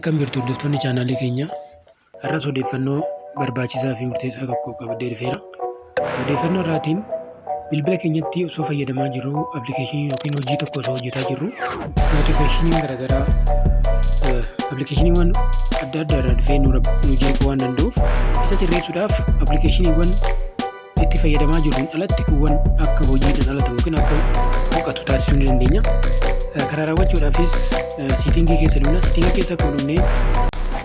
Akkam jirtu hordoftoonni chaanaalii keenya har'as odeeffannoo barbaachisaa fi murteessaa tokko qabadee dhufeera. Odeeffannoo irraatiin bilbila keenyatti osoo fayyadamaa jirru appilikeeshinii yookiin hojii tokko osoo hojjetaa jirru notifikashinii garaagaraa appilikeeshiniiwwan adda addaa irraa dhufee nu jeequu waan danda'uuf isa sirreessuudhaaf appilikeeshiniiwwan itti fayyadamaa jirruun alatti kuuwwan akka hojiidhaan ala ta'u yookiin akka boqotu taasisuu ni dandeenya. Karaa raawwachuudhaafis siitingii keessa dhumna. Siitingii keessa kunuunee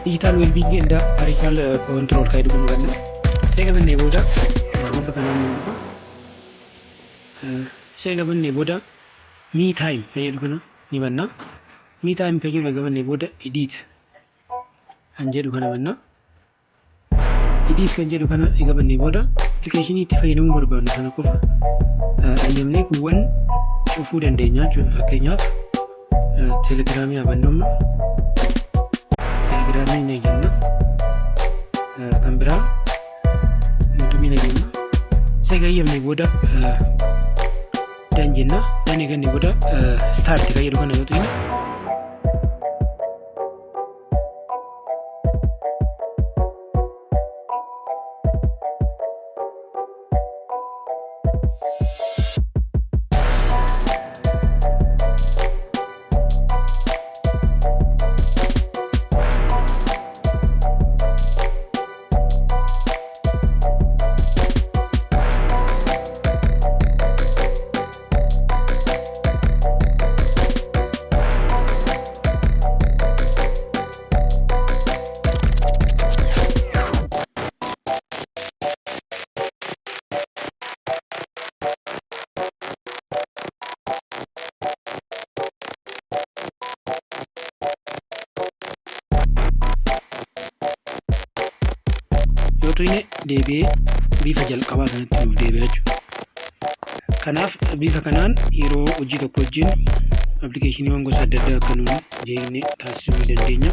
digital well-being and parental control kan jedhu ganna. Isa qabannee booda bifa kanaan ni dhufa. Isa qabannee booda me time kan jedhu kana ni banna. Me time kan jedhu qabannee booda edit kan jedhu kana banna. Edit kan jedhu kana qabannee booda appilikeeshinii itti fayyadamuu barbaadnu kana qofa ayyamnee kuuwwan cufuu dandeenya jechuudha. Fakkeenyaaf telegiraamii abannummaa telegiraamii ni jenna, kan biraa yuutuubii ni jenna. Isa ayyamnee booda dan jenna. Dan eegannee booda start kan jedhu kana yoo ta'e Yootuine deebi'ee bifa jalqabaa sanatti nuuf deebi'a jechuudha. Kanaaf bifa kanaan yeroo hojii tokko wajjin appilikeeshiniiwwan gosa adda addaa akka nuyi jeeqnee taasisuu ni dandeenya.